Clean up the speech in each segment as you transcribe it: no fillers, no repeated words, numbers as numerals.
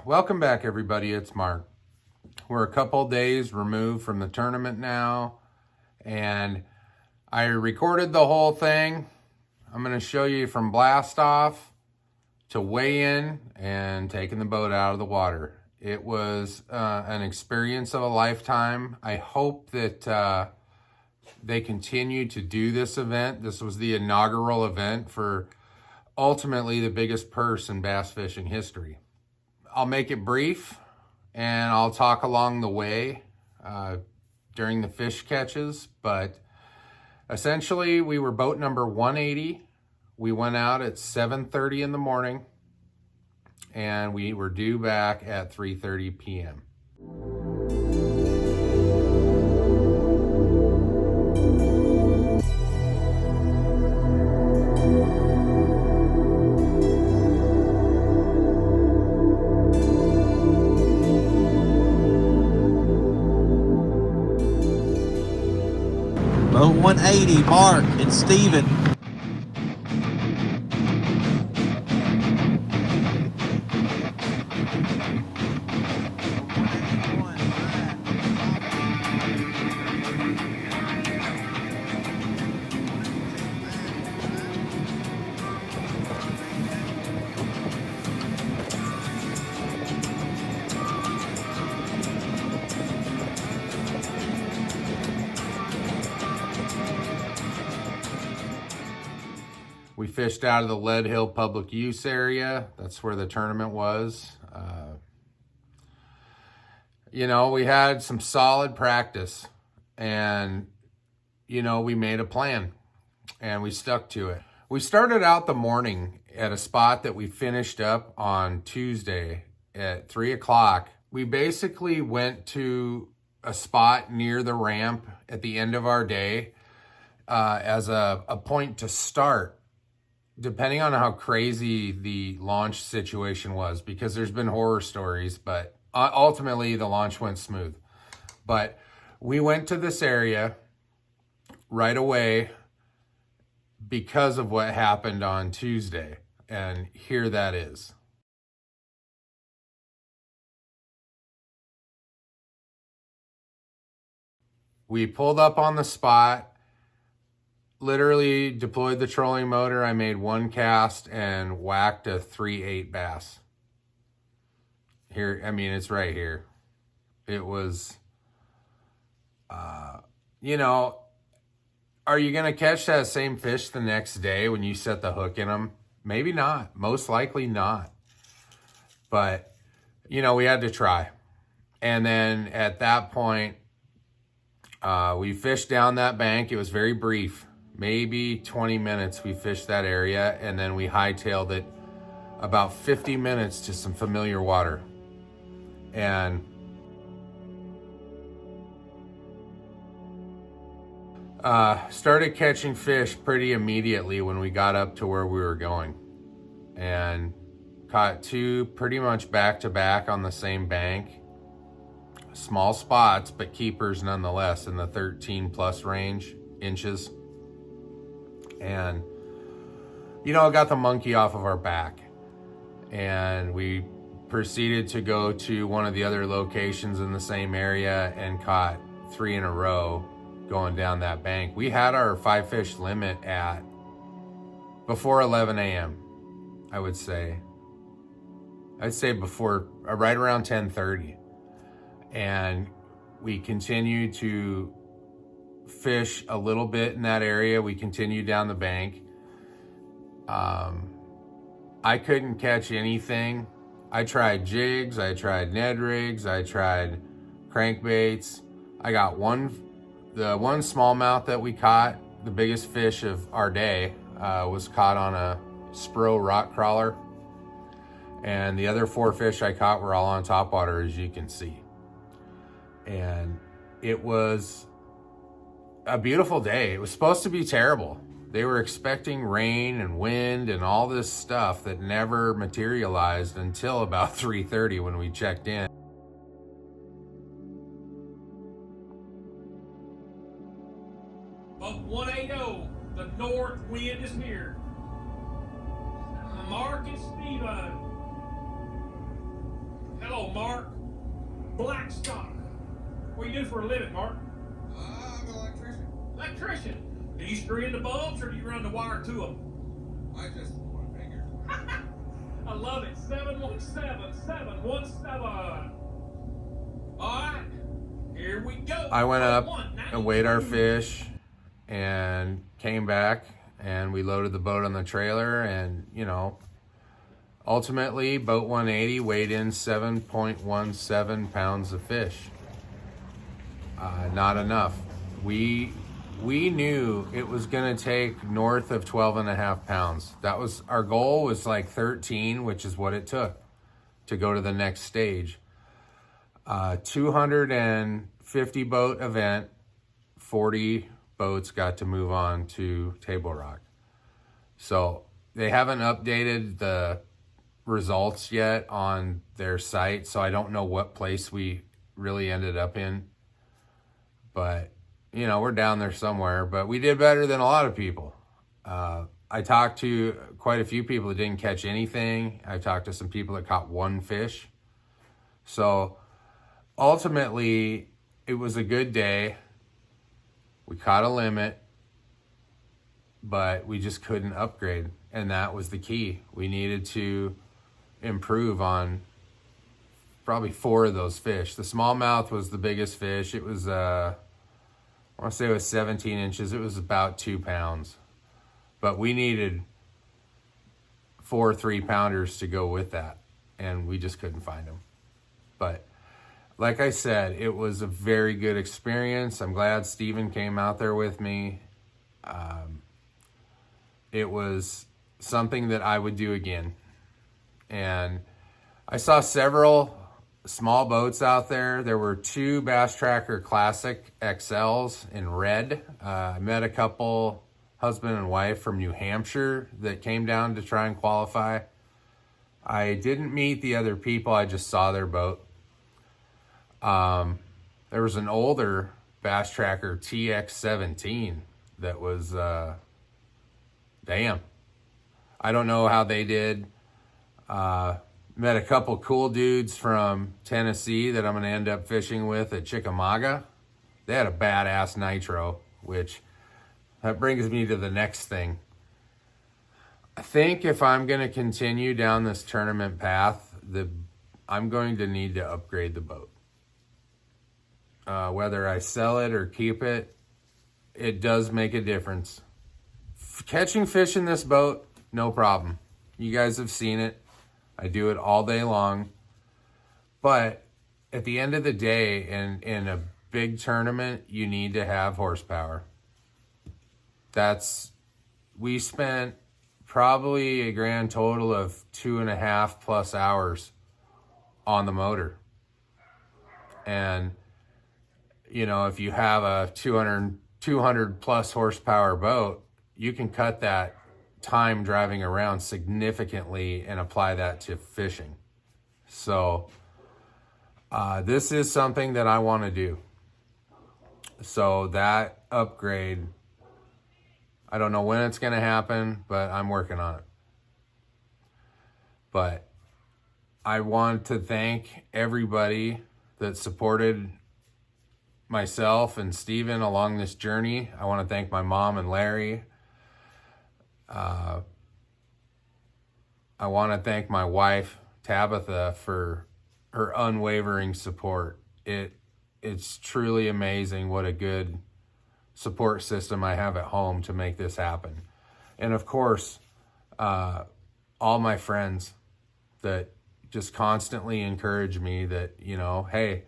Welcome back, everybody. It's Mark. We're a couple days removed from the tournament now, and I recorded the whole thing. I'm going to show you from blast off to weigh in and taking the boat out of the water. It was an experience of a lifetime. I hope that they continue to do this event. This was the inaugural event for ultimately the biggest purse in bass fishing history. I'll make it brief, and I'll talk along the way during the fish catches, but essentially we were boat number 180. We went out at 7:30 in the morning, and we were due back at 3:30 p.m. Boat 180, Mark and Steven. We fished out of the Lead Hill public use area. That's where the tournament was. We had some solid practice, and, we made a plan, and we stuck to it. We started out the morning at a spot that we finished up on Tuesday at 3 o'clock. We basically went to a spot near the ramp at the end of our day as a point to start, depending on how crazy the launch situation was, because there's been horror stories, but ultimately the launch went smooth. But we went to this area right away because of what happened on Tuesday, and here that is. We pulled up on the spot, literally deployed the trolling motor. I made one cast and whacked a 3/8 bass. Here, it's right here. It was, are you going to catch that same fish the next day when you set the hook in them? Maybe not. Most likely not. But, we had to try. And then at that point, we fished down that bank. It was very brief. Maybe 20 minutes we fished that area, and then we hightailed it about 50 minutes to some familiar water. And started catching fish pretty immediately when we got up to where we were going, and caught two pretty much back to back on the same bank. Small spots, but keepers nonetheless, in the 13 plus range inches. And it got the monkey off of our back, and we proceeded to go to one of the other locations in the same area and caught 3 in a row going down that bank. We had our 5 fish limit at before 11 a.m. I'd say before right around 10:30, and we continued to fish a little bit in that area. We continued down the bank. I couldn't catch anything. I tried jigs, I tried Ned rigs, I tried crankbaits. I got the one smallmouth that we caught, the biggest fish of our day, was caught on a Spro rock crawler. And the other 4 fish I caught were all on topwater, as you can see. And it was a beautiful day. It was supposed to be terrible. They were expecting rain and wind and all this stuff that never materialized until about 3:30 when we checked in. Up 180, the north wind is here. Mark and Steven. Mark. Black stock. What do you do for a living, Mark? I'm an electrician. Electrician. Do you screw in the bulbs or do you run the wire to them? I just want to figure. I love it. 717-717. All right, here we go. I went up and weighed our fish and came back, and we loaded the boat on the trailer, and ultimately boat 180 weighed in 7.17 pounds of fish. Not enough. We knew it was going to take north of 12.5 pounds. That was our goal, was like 13, which is what it took to go to the next stage. 250 boat event, 40 boats got to move on to Table Rock. So they haven't updated the results yet on their site, so I don't know what place we really ended up in. But, we're down there somewhere. But we did better than a lot of people. I talked to quite a few people that didn't catch anything. I talked to some people that caught one fish. So ultimately, it was a good day. We caught a limit, but we just couldn't upgrade. And that was the key. We needed to improve on probably 4 of those fish. The smallmouth was the biggest fish. It was, I want to say it was 17 inches. It was about 2 pounds. But we needed 4 3-pounders to go with that. And we just couldn't find them. But like I said, it was a very good experience. I'm glad Steven came out there with me. It was something that I would do again. And I saw several small boats out there. There were 2 Bass Tracker Classic XLs in red. I met a couple, husband and wife from New Hampshire, that came down to try and qualify. I didn't meet the other people. I just saw their boat. There was an older Bass Tracker TX17 that was, damn. I don't know how they did. Met a couple cool dudes from Tennessee that I'm going to end up fishing with at Chickamauga. They had a badass nitro, which that brings me to the next thing. I think if I'm going to continue down this tournament path, I'm going to need to upgrade the boat. Whether I sell it or keep it, it does make a difference. Catching fish in this boat, no problem. You guys have seen it. I do it all day long. But at the end of the day, in a big tournament, you need to have horsepower. We spent probably a grand total of 2.5+ hours on the motor. And, if you have a 200 plus horsepower boat, you can cut that time driving around significantly and apply that to fishing. So this is something that I want to do. So that upgrade, I don't know when it's going to happen, but I'm working on it. But I want to thank everybody that supported myself and Steven along this journey. I want to thank my mom and Larry. I want to thank my wife, Tabitha, for her unwavering support. It's truly amazing what a good support system I have at home to make this happen. And of course, all my friends that just constantly encourage me that, hey,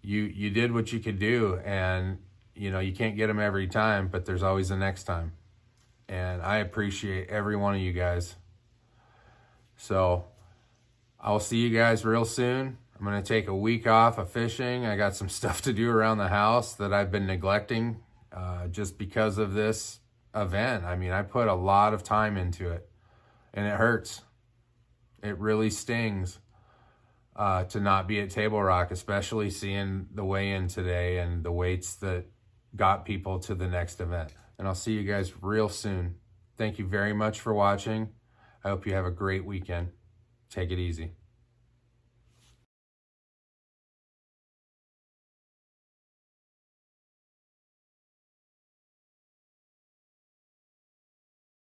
you did what you could do, and, you can't get them every time, but there's always the next time. And I appreciate every one of you guys. So I'll see you guys real soon. I'm going to take a week off of fishing. I got some stuff to do around the house that I've been neglecting just because of this event. I mean, I put a lot of time into it, and it hurts. It really stings to not be at Table Rock, especially seeing the weigh-in today and the weights that got people to the next event. And I'll see you guys real soon. Thank you very much for watching. I hope you have a great weekend. Take it easy.